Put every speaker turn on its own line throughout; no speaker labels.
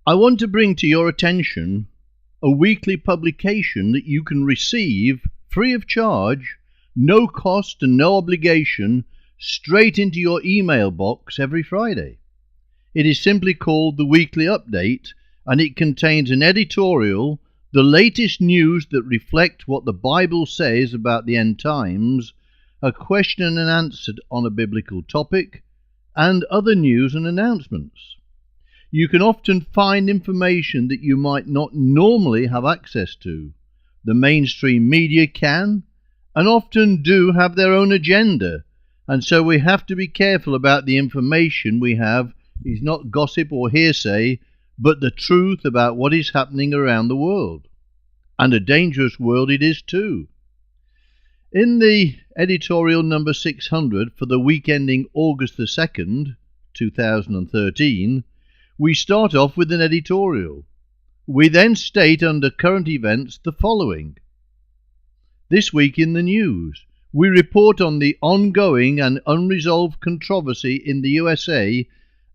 I want to bring to your attention a weekly publication that you can receive free of charge, no cost and no obligation, straight into your email box every Friday. It is simply called the Weekly Update, and it contains an editorial, the latest news that reflect what the Bible says about the end times, a question and answer on a biblical topic, and other news and announcements. You can often find information that you might not normally have access to. The mainstream media can, and often do, have their own agenda, and so we have to be careful about the information we have is not gossip or hearsay, but the truth about what is happening around the world. And a dangerous world it is too. In the editorial number 600 for the week ending August the 2nd, 2013, we start off with an editorial. We then state under current events the following. This week in the news, we report on the ongoing and unresolved controversy in the USA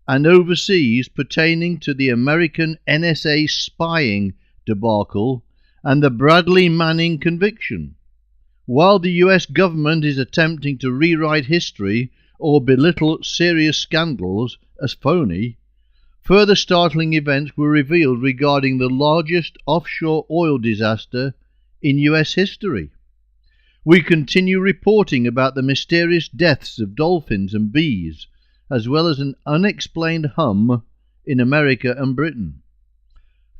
and overseas pertaining to the American NSA spying debacle and the Bradley Manning conviction. While the US government is attempting to rewrite history or belittle serious scandals as phony, further startling events were revealed regarding the largest offshore oil disaster in US history. We continue reporting about the mysterious deaths of dolphins and bees, as well as an unexplained hum in America and Britain.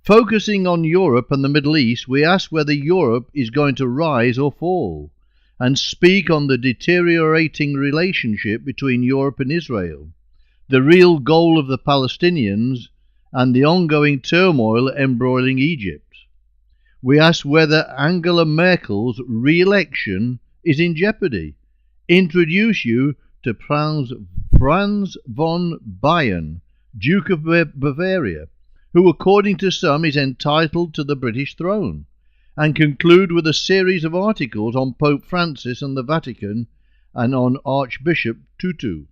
Focusing on Europe and the Middle East, we ask whether Europe is going to rise or fall, and speak on the deteriorating relationship between Europe and Israel, the real goal of the Palestinians, and the ongoing turmoil embroiling Egypt. We ask whether Angela Merkel's re-election is in jeopardy. Introduce you to Franz von Bayern, Duke of Bavaria, who according to some is entitled to the British throne, and conclude with a series of articles on Pope Francis and the Vatican and on Archbishop Tutu.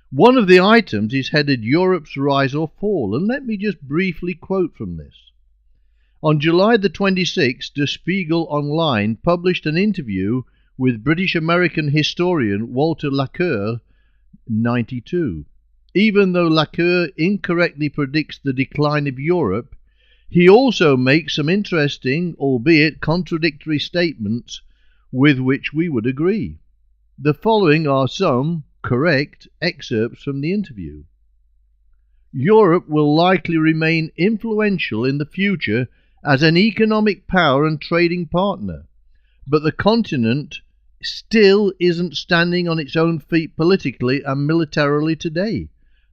One of the items is headed Europe's Rise or Fall, and let me just briefly quote from this. On July the 26th, Der Spiegel Online published an interview with British-American historian Walter Laqueur, 92. Even though Laqueur incorrectly predicts the decline of Europe, he also makes some interesting, albeit contradictory statements with which we would agree. The following are some correct excerpts from the interview. Europe will likely remain influential in the future as an economic power and trading partner, but the continent still isn't standing on its own feet politically and militarily today.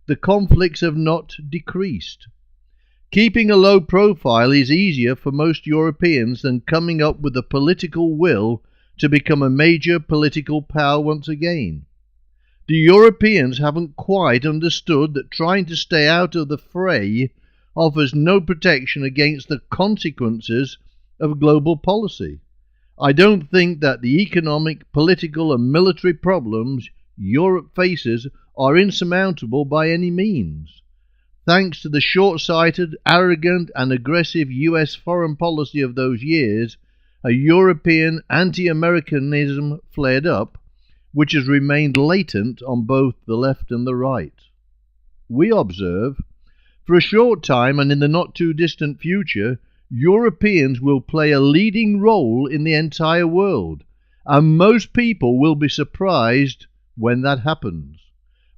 The conflicts have not decreased. Keeping a low profile is easier for most Europeans than coming up with the political will to become a major political power once again. The Europeans haven't quite understood that trying to stay out of the fray offers no protection against the consequences of global policy. I don't think that the economic, political and military problems Europe faces are insurmountable by any means. Thanks to the short-sighted, arrogant and aggressive US foreign policy of those years, a European anti-Americanism flared up, which has remained latent on both the left and the right. We observe, for a short time and in the not-too-distant future, Europeans will play a leading role in the entire world, and most people will be surprised when that happens.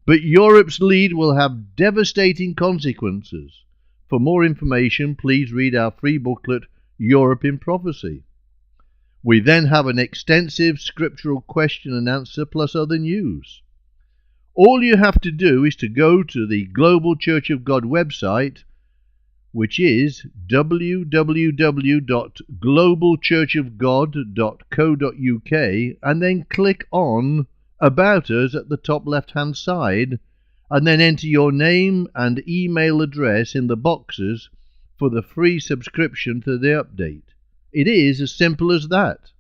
But Europe's lead will have devastating consequences. For more information, please read our free booklet, Europe in Prophecy. We then have an extensive scriptural question and answer plus other news. All you have to do is to go to the Global Church of God website, which is www.globalchurchofgod.co.uk, and then click on About Us at the top left-hand side, and then enter your name and email address in the boxes for the free subscription to the update. It is as simple as that.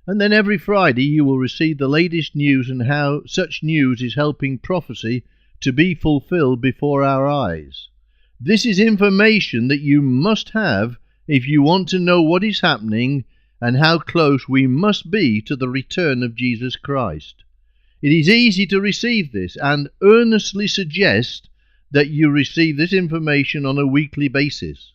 And then every Friday you will receive the latest news and how such news is helping prophecy to be fulfilled before our eyes. This is information that you must have if you want to know what is happening and how close we must be to the return of Jesus Christ. It is easy to receive this, and earnestly suggest that you receive this information on a weekly basis.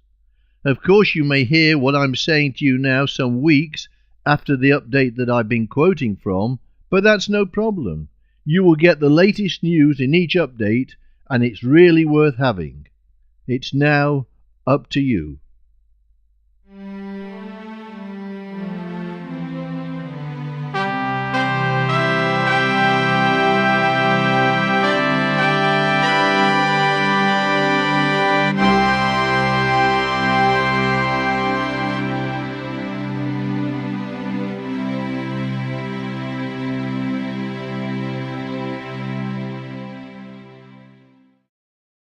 Of course, you may hear what I'm saying to you now some weeks after the update that I've been quoting from, but that's no problem. You will get the latest news in each update, and it's really worth having. It's now up to you.